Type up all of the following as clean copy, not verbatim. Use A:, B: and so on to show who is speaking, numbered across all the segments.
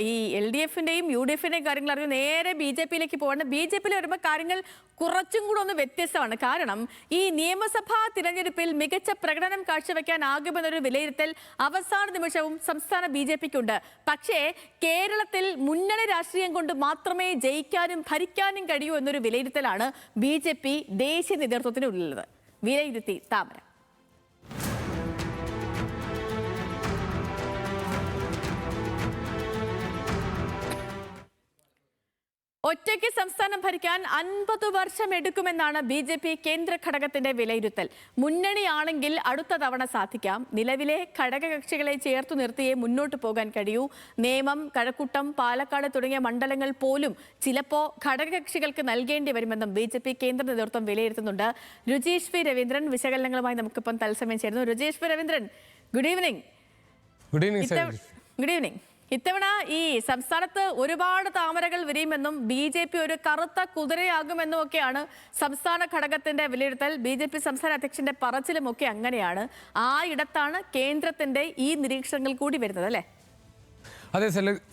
A: ഈ LDF-ന്റെയും UDF-ന്റെയും കാര്യങ്ങൾ അറിഞ്ഞ് നേരെ BJP-യിലേക്ക് പോകണം. BJP-യിൽ വരുമ്പോൾ കാര്യങ്ങൾ കുറച്ചും കൂടെ ഒന്ന് വ്യത്യസ്തമാണ്. കാരണം ഈ നിയമസഭാ തിരഞ്ഞെടുപ്പിൽ മികച്ച പ്രകടനം കാഴ്ചവെക്കാനാകുമെന്നൊരു വിലയിരുത്തൽ അവസാന നിമിഷവും സംസ്ഥാന BJP-ക്കുണ്ട്. പക്ഷേ കേരളത്തിൽ മുന്നണി രാഷ്ട്രീയം കൊണ്ട് മാത്രമേ ജയിക്കാനും ഭരിക്കാനും കഴിയൂ എന്നൊരു വിലയിരുത്തലാണ് BJP ദേശീയ നേതൃത്വത്തിനുള്ളത്. വിലയിരുത്തി താമര. ഒറ്റയ്ക്ക് സംസ്ഥാനം ഭരിക്കാൻ 50 വർഷം എടുക്കുമെന്നാണ് BJP കേന്ദ്ര ഘടകത്തിന്റെ വിലയിരുത്തൽ. മുന്നണിയാണെങ്കിൽ അടുത്ത തവണ സാധിക്കാം. നിലവിലെ ഘടകകക്ഷികളെ ചേർത്തു നിർത്തിയേ മുന്നോട്ട് പോകാൻ കഴിയൂ. നേമം, കഴക്കൂട്ടം, പാലക്കാട് തുടങ്ങിയ മണ്ഡലങ്ങൾ പോലും ചിലപ്പോൾ ഘടകകക്ഷികൾക്ക് നൽകേണ്ടി വരുമെന്നും BJP കേന്ദ്ര നേതൃത്വം വിലയിരുത്തുന്നുണ്ട്. രുചീഷ് വി രവീന്ദ്രൻ വിശകലനങ്ങളുമായി നമുക്കിപ്പം തത്സമയം ചേരുന്നു. Rucheesh V Raveendran, good evening.
B: Good evening.
A: ഇത്തവണ ഈ സംസ്ഥാനത്ത് ഒരുപാട് താമരകൾ വിരിയുമെന്നും BJP ഒരു കറുത്ത കുതിരയാകുമെന്നും ഒക്കെയാണ് സംസ്ഥാന ഘടകത്തിന്റെ വിലയിരുത്തൽ. BJP സംസ്ഥാന അധ്യക്ഷന്റെ പറച്ചിലുമൊക്കെ അങ്ങനെയാണ്. ആ ഇടത്താണ് കേന്ദ്രത്തിന്റെ ഈ നിരീക്ഷണങ്ങൾ കൂടി വരുന്നത്, അല്ലേ?
B: അതെ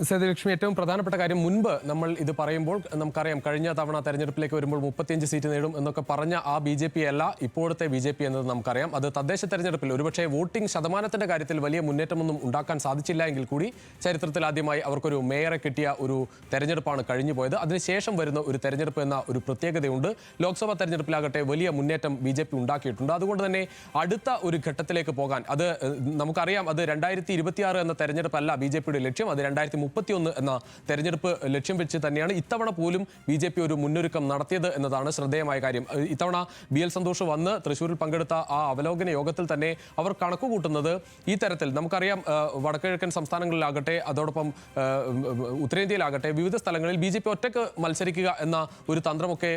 B: സേതുലക്ഷ്മി, ഏറ്റവും പ്രധാനപ്പെട്ട കാര്യം, മുൻപ് നമ്മൾ ഇത് പറയുമ്പോൾ നമുക്കറിയാം കഴിഞ്ഞ തവണ തെരഞ്ഞെടുപ്പിലേക്ക് വരുമ്പോൾ 35 സീറ്റ് നേടും എന്നൊക്കെ പറഞ്ഞ ആ BJP അല്ല ഇപ്പോഴത്തെ BJP എന്നത് നമുക്കറിയാം. അത് തദ്ദേശ തെരഞ്ഞെടുപ്പിൽ ഒരുപക്ഷെ വോട്ടിംഗ് ശതമാനത്തിന്റെ കാര്യത്തിൽ വലിയ മുന്നേറ്റമൊന്നും ഉണ്ടാക്കാൻ സാധിച്ചില്ല എങ്കിൽ കൂടി ചരിത്രത്തിൽ ആദ്യമായി അവർക്കൊരു മേയറെ കിട്ടിയ ഒരു തെരഞ്ഞെടുപ്പാണ് കഴിഞ്ഞു പോയത്. അതിനുശേഷം വരുന്ന ഒരു തെരഞ്ഞെടുപ്പ് എന്ന ഒരു പ്രത്യേകതയുണ്ട്. ലോക്സഭാ തെരഞ്ഞെടുപ്പിലാകട്ടെ വലിയ മുന്നേറ്റം BJP ഉണ്ടാക്കിയിട്ടുണ്ട്. അതുകൊണ്ട് തന്നെ അടുത്ത ഒരു ഘട്ടത്തിലേക്ക് പോകാൻ അത് നമുക്കറിയാം. അത് 2026 എന്ന തെരഞ്ഞെടുപ്പല്ല BJPയുടെ ലക്ഷ്യം. അത് 2031 എന്ന തെരഞ്ഞെടുപ്പ് ലക്ഷ്യം വെച്ച് തന്നെയാണ് ഇത്തവണ പോലും BJP ഒരു മുന്നൊരുക്കം നടത്തിയത് എന്നതാണ് ശ്രദ്ധേയമായ കാര്യം. ഇത്തവണ BL സന്തോഷ് വന്ന് തൃശ്ശൂരിൽ പങ്കെടുത്ത ആ അവലോകന യോഗത്തിൽ തന്നെ അവർ കണക്കുകൂട്ടുന്നത് ഈ തരത്തിൽ. നമുക്കറിയാം വടക്കുകിഴക്കൻ സംസ്ഥാനങ്ങളിലാകട്ടെ അതോടൊപ്പം ഉത്തരേന്ത്യയിലാകട്ടെ വിവിധ സ്ഥലങ്ങളിൽ BJP ഒറ്റക്ക് മത്സരിക്കുക എന്ന ഒരു തന്ത്രമൊക്കെ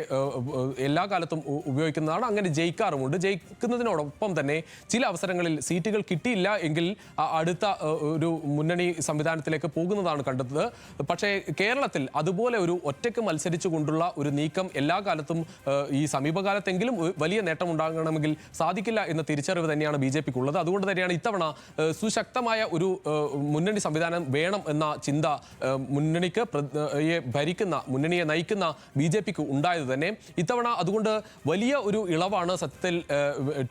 B: എല്ലാ കാലത്തും ഉപയോഗിക്കുന്നതാണ്. അങ്ങനെ ജയിക്കാറുമുണ്ട്. ജയിക്കുന്നതിനോടൊപ്പം തന്നെ ചില അവസരങ്ങളിൽ സീറ്റുകൾ കിട്ടിയില്ല എങ്കിൽ അടുത്ത ഒരു മുന്നണി സംവിധാനത്തിലേക്ക് പോകുന്നതാണ് കണ്ടത്. പക്ഷേ കേരളത്തിൽ അതുപോലെ ഒരു ഒറ്റയ്ക്ക് മത്സരിച്ചു കൊണ്ടുള്ള ഒരു നീക്കം എല്ലാ കാലത്തും ഈ സമീപകാലത്തെങ്കിലും വലിയ നേട്ടം ഉണ്ടാകണമെങ്കിൽ സാധിക്കില്ല എന്ന തിരിച്ചറിവ് തന്നെയാണ് BJPക്കുള്ളത്. അതുകൊണ്ട് തന്നെയാണ് ഇത്തവണ സുശക്തമായ ഒരു മുന്നണി സംവിധാനം വേണം എന്ന ചിന്ത മുന്നണിയെ നയിക്കുന്ന BJPക്ക് ഉണ്ടായത് തന്നെ. ഇത്തവണ അതുകൊണ്ട് വലിയ ഒരു ഇളവാണ് സത്യത്തിൽ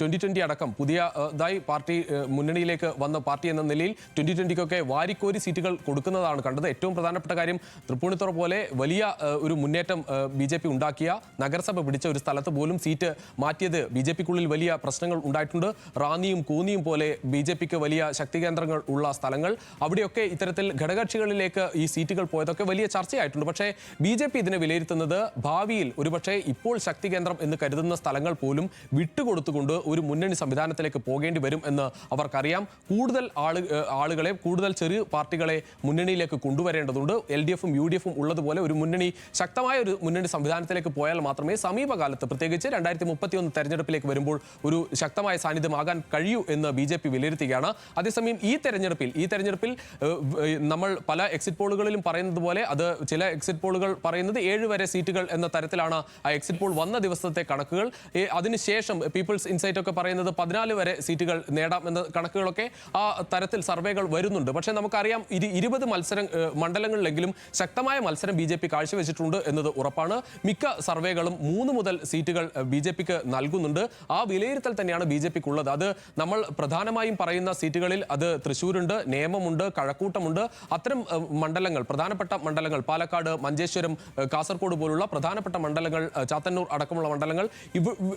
B: 2020 അടക്കം പുതിയതായി പാർട്ടി മുന്നണിയിലേക്ക് വന്ന പാർട്ടി എന്ന നിലയിൽ 2020-ക്കൊക്കെ വാരിക്കോരി സീറ്റുകൾ കൊടുക്കുന്നതാണ് കണ്ടത്. ഏറ്റവും പ്രധാനപ്പെട്ട കാര്യം, തൃപ്പൂണിത്തുറ പോലെ വലിയ ഒരു മുന്നേറ്റം BJP ഉണ്ടാക്കിയ നഗരസഭ പിടിച്ച ഒരു സ്ഥലത്ത് പോലും സീറ്റ് മാറ്റിയത് BJPക്കുള്ളിൽ വലിയ പ്രശ്നങ്ങൾ ഉണ്ടായിട്ടുണ്ട്. റാന്നിയും കൂന്നിയും പോലെ BJPക്ക് വലിയ ശക്തി കേന്ദ്രങ്ങൾ ഉള്ള സ്ഥലങ്ങൾ, അവിടെയൊക്കെ ഇത്തരത്തിൽ ഘടകകക്ഷികളിലേക്ക് ഈ സീറ്റുകൾ പോയതൊക്കെ വലിയ ചർച്ചയായിട്ടുണ്ട്. പക്ഷേ BJP ഇതിനെ വിലയിരുത്തുന്നത് ഭാവിയിൽ ഒരുപക്ഷെ ഇപ്പോൾ ശക്തി കേന്ദ്രം എന്ന് കരുതുന്ന സ്ഥലങ്ങൾ പോലും വിട്ടുകൊടുത്തുകൊണ്ട് ഒരു മുന്നണി സംവിധാനത്തിലേക്ക് പോകേണ്ടി വരും എന്ന് അവർക്കറിയാം. കൂടുതൽ ആളുകളെ, കൂടുതൽ ചെറിയ പാർട്ടികളെ മുന്നണിയിലേക്ക് കൊണ്ടുവരേണ്ടതുണ്ട്. LDF-ഉം UDF-ഉം ഉള്ളതുപോലെ ഒരു ശക്തമായ ഒരു മുന്നണി സംവിധാനത്തിലേക്ക് പോയാൽ മാത്രമേ സമീപകാലത്ത്, പ്രത്യേകിച്ച് 2031 തെരഞ്ഞെടുപ്പിലേക്ക് വരുമ്പോൾ ഒരു ശക്തമായ സാന്നിധ്യമാകാൻ കഴിയൂ എന്ന് BJP വിലയിരുത്തുകയാണ്. അതേസമയം ഈ തെരഞ്ഞെടുപ്പിൽ നമ്മൾ പല എക്സിറ്റ് പോളുകളിലും പറയുന്നത് പോലെ, അത് ചില എക്സിറ്റ് പോളുകൾ പറയുന്നത് 7 വരെ സീറ്റുകൾ എന്ന തരത്തിലാണ് ആ എക്സിറ്റ് പോൾ വന്ന ദിവസത്തെ കണക്കുകൾ. അതിനുശേഷം പീപ്പിൾസ് ഇൻസൈറ്റ് ഒക്കെ പറയുന്നത് 14 വരെ സീറ്റുകൾ നേടാം എന്ന കണക്കുകളൊക്കെ ആ തരത്തിൽ സർവേകൾ വരുന്നുണ്ട്. പക്ഷേ നമുക്കറിയാം 20 മണ്ഡലങ്ങളിലെങ്കിലും ശക്തമായ മത്സരം BJP കാഴ്ചവെച്ചിട്ടുണ്ട് എന്നത് ഉറപ്പാണ്. മിക്ക സർവേകളും 3 മുതൽ സീറ്റുകൾ BJPക്ക് നൽകുന്നുണ്ട്. ആ വിലയിരുത്തൽ തന്നെയാണ് BJPക്കുള്ളത്. അത് നമ്മൾ പ്രധാനമായും പറയുന്ന സീറ്റുകളിൽ അത് തൃശ്ശൂരുണ്ട്, നേമമുണ്ട്, കഴക്കൂട്ടമുണ്ട്. അത്തരം മണ്ഡലങ്ങൾ, പ്രധാനപ്പെട്ട മണ്ഡലങ്ങൾ, പാലക്കാട്, മഞ്ചേശ്വരം, കാസർഗോഡ് പോലുള്ള പ്രധാനപ്പെട്ട മണ്ഡലങ്ങൾ, ചാത്തന്നൂർ അടക്കമുള്ള മണ്ഡലങ്ങൾ,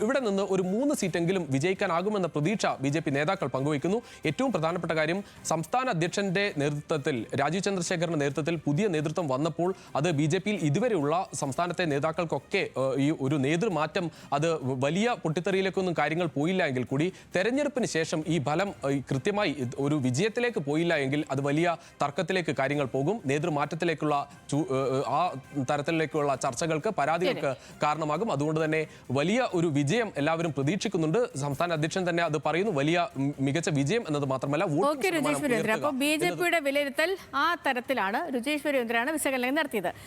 B: ഇവിടെ നിന്ന് ഒരു 3 സീറ്റെങ്കിലും വിജയിക്കാനാകുമെന്ന പ്രതീക്ഷ BJP നേതാക്കൾ പങ്കുവയ്ക്കുന്നു. ഏറ്റവും പ്രധാനപ്പെട്ട കാര്യം, സംസ്ഥാന അധ്യക്ഷന്റെ നേതൃത്വത്തിൽ, രാജീവ് ചന്ദ്രശേഖറിന്റെ നേതൃത്വത്തിൽ പുതിയ നേതൃത്വം വന്നപ്പോൾ അത് BJPയിൽ ഇതുവരെയുള്ള സംസ്ഥാനത്തെ നേതാക്കൾക്കൊക്കെ ഈ ഒരു നേതൃമാറ്റം അത് വലിയ പൊട്ടിത്തെറിയിലേക്കൊന്നും കാര്യങ്ങൾ പോയില്ല എങ്കിൽ കൂടി തെരഞ്ഞെടുപ്പിന് ശേഷം ഈ ഫലം കൃത്യമായി ഒരു വിജയത്തിലേക്ക് പോയില്ല എങ്കിൽ അത് വലിയ തർക്കത്തിലേക്ക് കാര്യങ്ങൾ പോകും. നേതൃമാറ്റത്തിലേക്കുള്ള ആ തരത്തിലേക്കുള്ള ചർച്ചകൾക്ക്, പരാതികൾക്ക് കാരണമാകും. അതുകൊണ്ട് തന്നെ വലിയ ഒരു വിജയം എല്ലാവരും പ്രതീക്ഷിക്കുന്നുണ്ട്. സംസ്ഥാന അധ്യക്ഷൻ തന്നെ അത് പറയുന്നു. വലിയ മികച്ച വിജയം എന്നത് മാത്രമല്ല,
A: BJPയുടെ വിലയിരുത്തൽ ആ തരത്തിലാണ്. രുചീഷ് രവീന്ദ്രനാണ് വിശകലനം നടത്തിയത്.